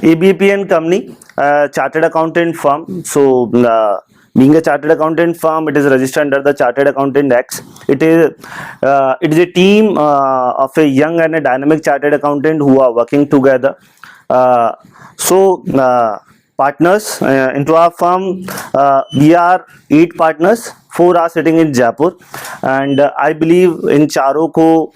ABP and Company, chartered accountant firm. Being a chartered accountant firm, it is registered under the Chartered Accountant Act. It is a team of a young and a dynamic chartered accountant who are working together. Partners into our firm, we are 8 partners. 4 are sitting in Jaipur, and I believe in चारों को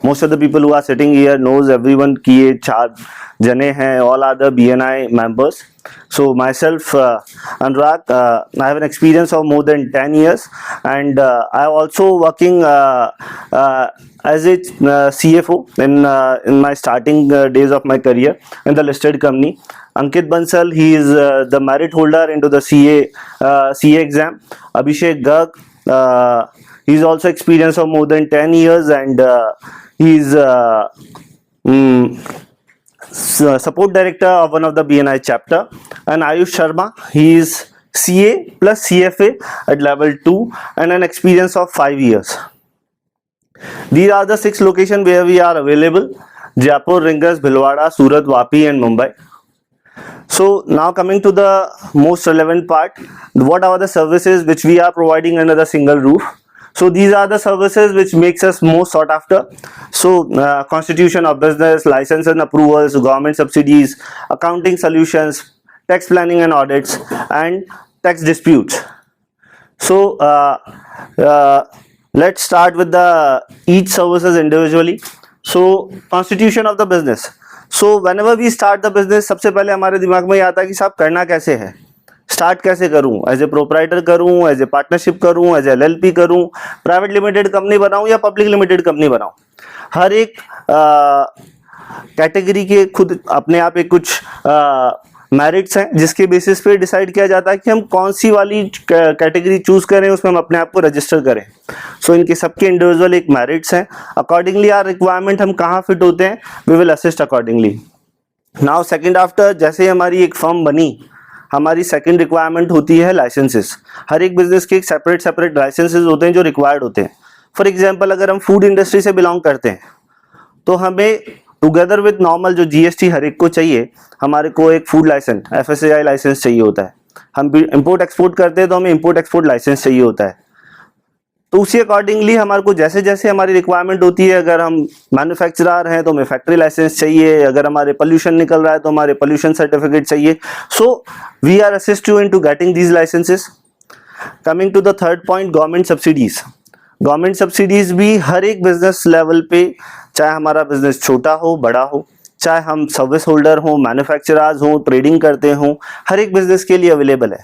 most of the people who are sitting here knows everyone कि ये 4 जने हैं. All are the BNI members. So myself, Anurag, I have an experience of more than 10 years, and I am also working as a CFO in my starting days of my career in the listed company. Ankit Bansal, he is the merit holder into the CA exam. Abhishek Garg, he is also experienced of more than 10 years, and he is support director of one of the BNI chapter. And Ayush Sharma, he is CA plus CFA at level 2 and an experience of 5 years. These are the 6 locations where we are available: Jaipur, Ringas, Bhilwara, Surat, Vapi and Mumbai. So now coming to the most relevant part, what are the services which we are providing under the single roof? So these are the services which makes us most sought after. So constitution of business, license and approvals, government subsidies, accounting solutions, tax planning and audits, and tax disputes. So let's start with the each services individually. So constitution of the business. So whenever we start the business, सबसे पहले हमारे दिमाग में ये आता है कि साहब करना कैसे है, स्टार्ट कैसे करूं, एज ए प्रोप्राइटर करूं, एज ए पार्टनरशिप करूं, एज ए LLP करूं, प्राइवेट लिमिटेड कंपनी बनाऊं या पब्लिक लिमिटेड कंपनी बनाऊं. हर एक कैटेगरी के खुद अपने आप एक कुछ मेरिट्स हैं जिसके बेसिस पे डिसाइड किया जाता है कि हम कौन सी वाली कैटेगरी चूज करें, उसमें हम अपने आप को रजिस्टर करें. सो इनके सबके इंडिविजुअल एक मेरिट्स हैं. अकॉर्डिंगली आर रिक्वायरमेंट, हम कहाँ फिट होते हैं, we will assist accordingly. Now second after, जैसे हमारी एक फर्म बनी, हमारी सेकंड रिक्वायरमेंट होती है लाइसेंसेस. हर एक बिजनेस के एक सेपरेट लाइसेंसेस होते हैं जो रिक्वायर्ड होते हैं. फॉर एग्जांपल, अगर हम फूड इंडस्ट्री से बिलोंग करते हैं तो हमें टुगेदर विद नॉर्मल जो GST हर एक को चाहिए, हमारे को एक फूड लाइसेंस FSSAI लाइसेंस चाहिए होता है. हम इंपोर्ट एक्सपोर्ट करते हैं तो हमें इंपोर्ट एक्सपोर्ट लाइसेंस चाहिए होता है. तो उसी अकॉर्डिंगली हमारे को जैसे जैसे हमारी रिक्वायरमेंट होती है, अगर हम मैन्युफैक्चरर हैं तो हमें फैक्ट्री लाइसेंस चाहिए, अगर हमारे पोल्यूशन निकल रहा है तो हमारे पोल्यूशन सर्टिफिकेट चाहिए. So we are assist you in to getting these licenses. Coming to the third point, government subsidies. Government subsidies भी हर एक बिजनेस लेवल पे, चाहे हमारा बिजनेस छोटा हो बड़ा हो, चाहे हम सर्विस होल्डर हो, मैन्युफैक्चरर्स हो, ट्रेडिंग करते हो, हर एक बिजनेस के लिए अवेलेबल है.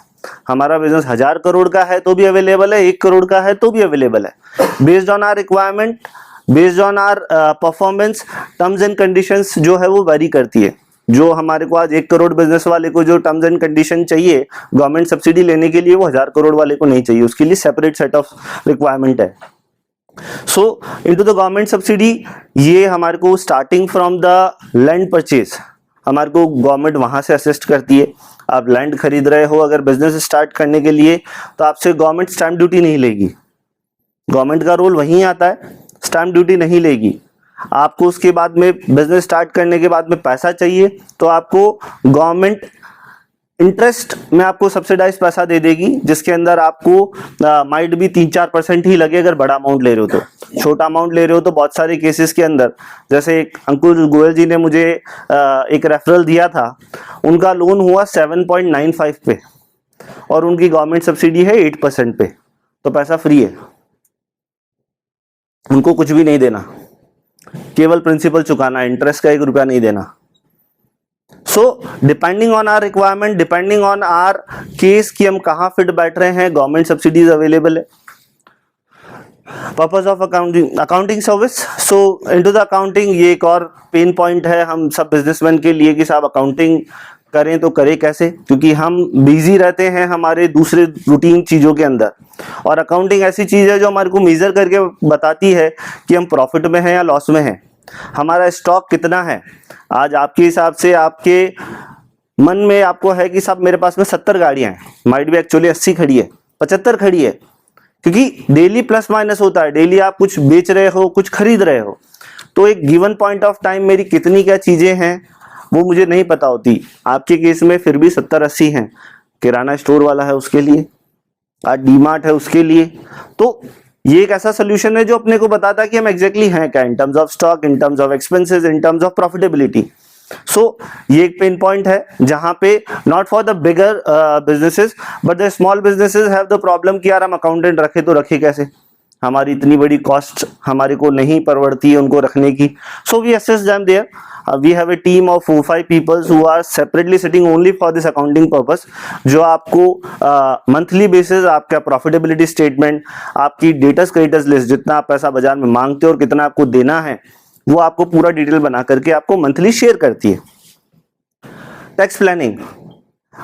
हमारा बिजनेस 1000 करोड़ का है तो भी अवेलेबल है, 1 करोड़ का है तो भी अवेलेबल है. Based on our requirement, based on our performance, terms and conditions जो है वो वेरी करती है. जो हमारे को आज 1 करोड़ बिजनेस वाले को जो टर्म्स एंड कंडीशन चाहिए गवर्नमेंट सब्सिडी लेने के लिए, वो 1000 करोड़ वाले को नहीं चाहिए. उसके लिए सेपरेट सेट ऑफ रिक्वायरमेंट है. सो इनटू द गवर्नमेंट सब्सिडी, ये हमारे को starting from the land purchase, हमारे को गवर्नमेंट वहां से असिस्ट करती है. आप लैंड खरीद रहे हो अगर बिजनेस स्टार्ट करने के लिए, तो आपसे गवर्नमेंट स्टैंप ड्यूटी नहीं लेगी. गवर्नमेंट का रोल वहीं आता है, स्टैंप ड्यूटी नहीं लेगी. आपको उसके बाद में बिजनेस स्टार्ट करने के बाद में पैसा चाहिए तो आपको गवर्नमेंट इंटरेस्ट में आपको सब्सिडाइज पैसा दे देगी, जिसके अंदर आपको माइट भी 3-4% ही लगे अगर बड़ा अमाउंट ले रहे हो तो. छोटा अमाउंट ले रहे हो तो बहुत सारे केसेस के अंदर, जैसे एक अंकुर गोयल जी ने मुझे एक रेफरल दिया था, उनका लोन हुआ 7.95 पे और उनकी गवर्नमेंट सब्सिडी है 8% पे, तो पैसा फ्री है, उनको कुछ भी नहीं देना, केवल प्रिंसिपल चुकाना, इंटरेस्ट का 1 रुपया नहीं देना. So depending on our requirement, depending on our case कि हम कहाँ फिट बैठ रहे हैं, गवर्नमेंट सब्सिडीज अवेलेबल है. Purpose of accounting service. So into the accounting, ये एक और पेन पॉइंट है हम सब बिजनेसमैन के लिए कि साहब अकाउंटिंग करें तो करें कैसे, क्योंकि हम बिजी रहते हैं हमारे दूसरे रूटीन चीज़ों के अंदर. और अकाउंटिंग ऐसी चीज़ है जो हमारे को मेजर करके बताती है कि हम प्रॉफिट में हैं या लॉस में हैं, हमारा स्टॉक कितना है. आज आपके हिसाब से आपके मन में आपको है कि साहब मेरे पास में 70 गाड़ियां हैं, माइट भी एक्चुअली 80 खड़ी है, 75 खड़ी है, क्योंकि डेली प्लस माइनस होता है. डेली आप कुछ बेच रहे हो, कुछ खरीद रहे हो, तो एक गिवन पॉइंट ऑफ टाइम मेरी कितनी क्या चीजें हैं वो मुझे नहीं पता होती। आपके केस में फिर भी 70-80 हैं। किराना स्टोर वाला है उसके लिए, आज डीमार्ट है उसके लिए। तो ये एक ऐसा सोल्यूशन है जो अपने को बताता है कि हम एग्जैक्टली हैं क्या in terms of stock, in terms of expenses, in terms of profitability. So ये एक पेन पॉइंट है जहां पे not for the bigger businesses but the small businesses have the problem कि यार हम अकाउंटेंट रखे तो रखे कैसे, हमारी इतनी बड़ी कॉस्ट हमारे को नहीं परवड़ती है उनको रखने की। So we assess them there, we have a team of 4-5 peoples who are separately sitting only for this accounting purpose, जो आपको मंथली बेसिस आपका प्रॉफिटेबिलिटी स्टेटमेंट, आपकी डेटर्स क्रेडिटर्स लिस्ट, जितना आप पैसा बाजार में मांगते हो और कितना आपको देना है, वो आपको पूरा डिटेल बना करके आपको मंथली शेयर करती है। टैक्स प्लानिंग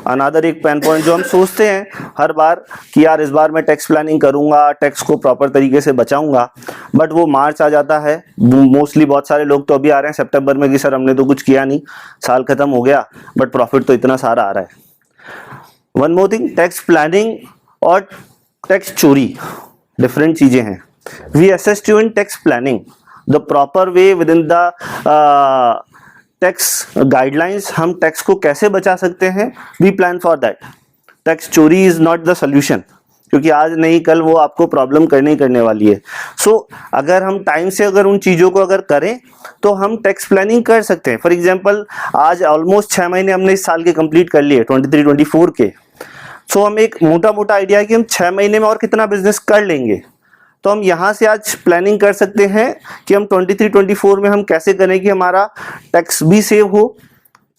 अनदर एक पेन पॉइंट जो हम सोचते हैं हर बार कि यार इस बार मैं टैक्स प्लानिंग करूंगा, टैक्स को प्रॉपर तरीके से बचाऊंगा, बट वो मार्च आ जाता है। मोस्टली बहुत सारे लोग तो अभी आ रहे हैं सितंबर में कि सर हमने तो कुछ किया नहीं, साल खत्म हो गया बट प्रॉफिट तो इतना सारा आ रहा है। One more thing, tax planning और टैक्स चोरी डिफरेंट चीजें हैं। We assist you in tax planning the proper way within the tax guidelines. हम टैक्स को कैसे बचा सकते हैं, we plan for that. Tax चोरी इज नॉट द सोल्यूशन, क्योंकि आज नहीं कल वो आपको प्रॉब्लम करने वाली है। सो अगर हम टाइम से अगर उन चीज़ों को अगर करें तो हम टैक्स प्लानिंग कर सकते हैं। फॉर एग्जांपल आज ऑलमोस्ट 6 महीने हमने इस साल के कंप्लीट कर लिए 23-24 के। सो हम एक मोटा मोटा आइडिया है कि हम 6 महीने में और कितना बिजनेस कर लेंगे, तो हम यहाँ से आज प्लानिंग कर सकते हैं कि हम 23-24 में हम कैसे करें कि हमारा टैक्स भी सेव हो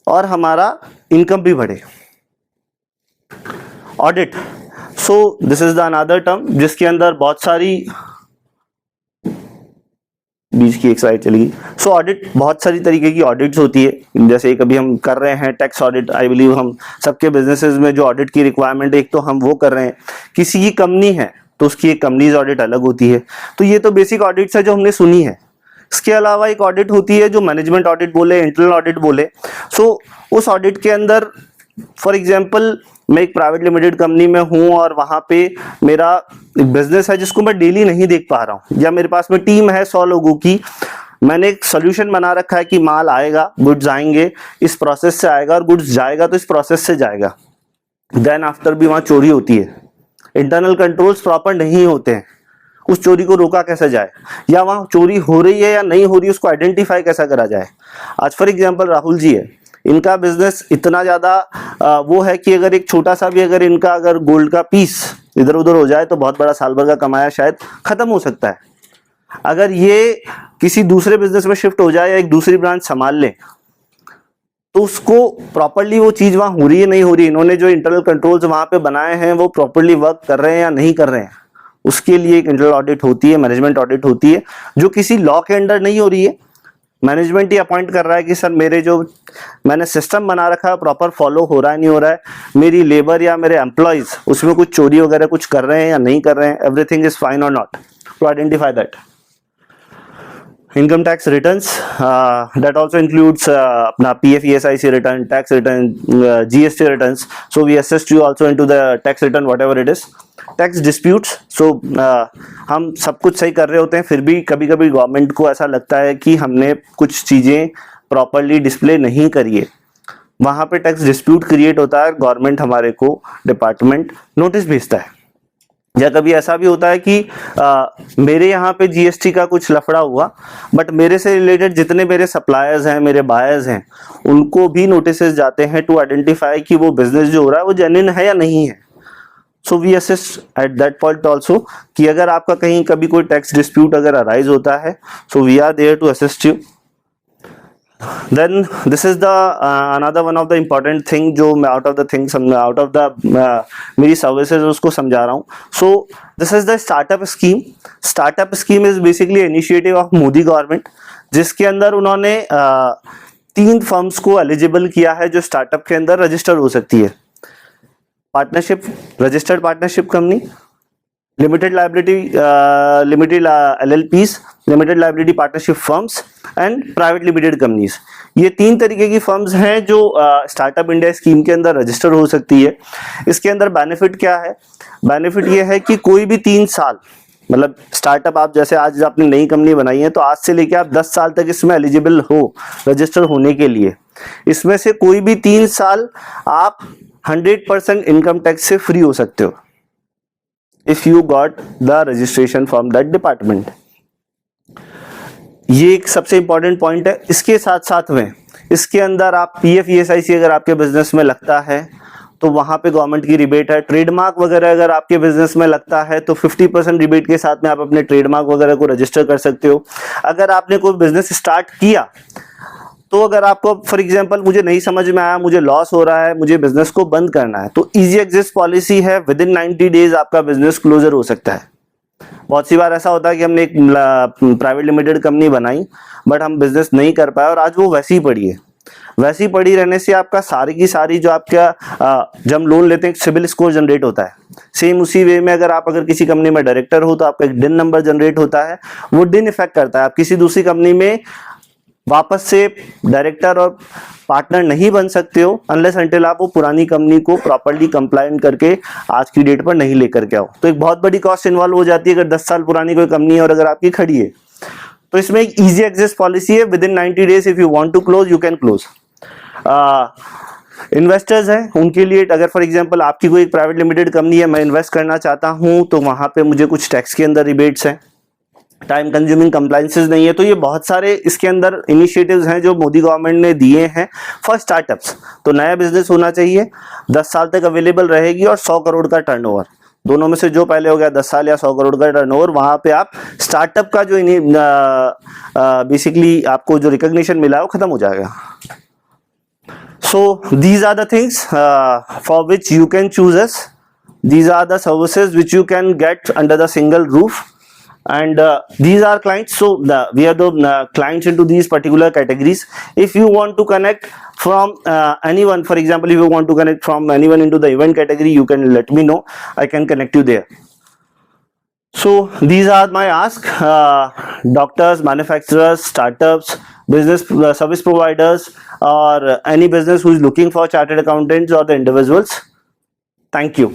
और हमारा इनकम भी बढ़े। Audit, so this is the another term जिसके अंदर बहुत सारी, बीच की एक स्लाइड चली गई। सो ऑडिट, बहुत सारी तरीके की ऑडिट्स होती है, जैसे कभी हम कर रहे हैं टैक्स ऑडिट। आई बिलीव हम सबके बिजनेसेस में जो ऑडिट की रिक्वायरमेंट है, एक तो हम वो कर रहे हैं। किसी की कंपनी है तो उसकी एक कंपनीज ऑडिट अलग होती है। तो ये तो बेसिक ऑडिट्स है जो हमने सुनी है। इसके अलावा एक ऑडिट होती है जो मैनेजमेंट ऑडिट बोले, इंटरनल ऑडिट बोले। सो उस ऑडिट के अंदर फॉर एग्जांपल मैं एक प्राइवेट लिमिटेड कंपनी में हूं और वहां पे मेरा बिजनेस है जिसको मैं डेली नहीं देख पा रहा हूं, या मेरे पास में टीम है 100 लोगों की। मैंने एक सोल्यूशन बना रखा है कि माल आएगा, गुड्स आएंगे, इस प्रोसेस से आएगा, और गुड्स जाएगा तो इस प्रोसेस से जाएगा। देन आफ्टर भी वहां चोरी होती है, इंटरनल कंट्रोल्स प्रॉपर नहीं होते हैं, उस चोरी को रोका कैसे जाए, या वहां चोरी हो रही है या नहीं हो रही है उसको आइडेंटिफाई कैसा करा जाए। आज फॉर एग्जांपल राहुल जी है, इनका बिजनेस इतना ज्यादा वो है कि अगर एक छोटा सा भी अगर इनका अगर गोल्ड का पीस इधर उधर हो जाए तो बहुत बड़ा साल भर का कमाया शायद खत्म हो सकता है। अगर ये किसी दूसरे बिजनेस में शिफ्ट हो जाए या एक दूसरी ब्रांच संभाल ले तो उसको प्रॉपर्ली वो चीज वहां हो रही है नहीं हो रही, इन्होंने जो इंटरनल कंट्रोल्स वहां पे बनाए हैं वो प्रॉपर्ली वर्क कर रहे हैं या नहीं कर रहे हैं, उसके लिए एक इंटरनल ऑडिट होती है, मैनेजमेंट ऑडिट होती है, जो किसी लॉ के अंडर नहीं हो रही है। मैनेजमेंट ही अपॉइंट कर रहा है कि सर मेरे जो मैंने सिस्टम बना रखा है प्रॉपर फॉलो हो रहा है नहीं हो रहा है, मेरी लेबर या मेरे एम्प्लॉयज उसमें कुछ चोरी वगैरह कुछ कर रहे हैं या नहीं कर रहे हैं, एवरीथिंग इज फाइन और not, to identify that. Income tax returns, that also includes अपना PF ESIC return, tax return, GST returns. So we assist you also into the tax return whatever it is. Tax disputes, so हम सब कुछ सही कर रहे होते हैं, फिर भी कभी कभी गवर्नमेंट को ऐसा लगता है कि हमने कुछ चीज़ें प्रॉपरली डिस्प्ले नहीं करी है, वहाँ पे टैक्स डिस्प्यूट क्रिएट होता है, गवर्नमेंट हमारे को डिपार्टमेंट नोटिस भेजता है। या कभी ऐसा भी होता है कि मेरे यहाँ पे जीएसटी का कुछ लफड़ा हुआ, बट मेरे से रिलेटेड जितने मेरे सप्लायर्स हैं, मेरे बायर्स हैं, उनको भी नोटिसेस जाते हैं टू आइडेंटिफाई कि वो बिजनेस जो हो रहा है वो जेन्युइन है या नहीं है। So we assist at that point also कि अगर आपका कहीं कभी कोई टैक्स डिस्प्यूट अगर अराइज होता है, so we are there to assist you. Then this is the another one of the important thing जो मैं out of the मेरी services उसको समझा रहा हूँ। So this is the startup scheme. Startup scheme is basically initiative of Modi government, जिसके अंदर उन्होंने 3 फर्म्स को एलिजिबल किया है जो स्टार्टअप के अंदर रजिस्टर हो सकती है। Partnership, registered partnership company, limited liability limited LLPs, limited liability partnership firms and private limited companies. ये 3 तरीके की फर्म्स हैं जो स्टार्टअप इंडिया स्कीम के अंदर रजिस्टर हो सकती है। इसके अंदर बेनिफिट क्या है? बेनिफिट ये है कि कोई भी 3 साल, मतलब स्टार्टअप आप जैसे आज आपने नई कंपनी बनाई है तो आज से लेके आप 10 साल तक इसमें एलिजिबल हो रजिस्टर होने के लिए। इसमें से कोई भी 3 साल आप 100% इनकम टैक्स से फ्री हो सकते हो if you got the registration from that department. ये एक सबसे इंपॉर्टेंट पॉइंट है। इसके साथ साथ में इसके अंदर आप पीएफ ईएसआईसी अगर आपके बिजनेस में लगता है तो वहां पे गवर्नमेंट की रिबेट है। ट्रेडमार्क वगैरह अगर आपके बिजनेस में लगता है तो 50% रिबेट के साथ में आप अपने ट्रेडमार्क वगैरह को रजिस्टर कर सकते हो। अगर आपने कोई बिजनेस स्टार्ट किया तो अगर आपको फॉर एग्जांपल मुझे नहीं समझ में आया, मुझे लॉस हो रहा है, मुझे बिजनेस को बंद करना है, तो इजी एग्जिट पॉलिसी है, विद इन 90 डेज आपका बिजनेस क्लोजर हो सकता है। बहुत सी बार ऐसा होता है कि हमने एक प्राइवेट लिमिटेड कंपनी बनाई बट हम बिजनेस नहीं कर पाए और आज वो वैसी ही पड़ी है। वैसी पड़ी रहने से आपका सारी की सारी जो आपका जब हम लोन लेते हैं सिबिल स्कोर जनरेट होता है। सेम उसी वे में अगर किसी कंपनी में डायरेक्टर हो तो आपका एक डिन नंबर जनरेट होता है, वो डिन इफेक्ट करता है। आप किसी दूसरी कंपनी में वापस से डायरेक्टर और पार्टनर नहीं बन सकते हो अनलेस अनटिल आप वो पुरानी कंपनी को प्रॉपर्ली कंप्लायंट करके आज की डेट पर नहीं लेकर के आओ। तो एक बहुत बड़ी कॉस्ट इन्वॉल्व हो जाती है अगर 10 साल पुरानी कोई कंपनी है और अगर आपकी खड़ी है। तो इसमें एक इजी एग्जिट पॉलिसी है, within 90 days if you want to close you can close. Investors हैं उनके लिए अगर फॉर एग्जांपल आपकी कोई प्राइवेट लिमिटेड कंपनी है, मैं इन्वेस्ट करना चाहता हूं तो वहां पे मुझे कुछ टैक्स के अंदर रिबेट्स हैं, टाइम कंज्यूमिंग कंप्लायंसेस नहीं है, तो ये बहुत सारे इसके अंदर इनिशिएटिव्स हैं जो मोदी गवर्नमेंट ने दिए हैं फॉर स्टार्टअप्स। तो नया बिजनेस होना चाहिए, 10 साल तक अवेलेबल रहेगी और 100 करोड़ का टर्नओवर, दोनों में से जो पहले हो गया 10 साल या 100 करोड़ का टर्नओवर, वहां पे आप स्टार्टअप का जो बेसिकली आपको जो रिकॉग्निशन मिला है वो खत्म हो जाएगा। So these are the things for which you can choose us. These are the services which you can get under the single roof, and these are clients. So we are the clients into these particular categories. If you want to connect from anyone, for example, if you want to connect from anyone into the event category, you can let me know. I can connect you there. So these are my ask. Doctors, manufacturers, startups, business service providers, or any business who is looking for chartered accountants or the individuals. Thank you.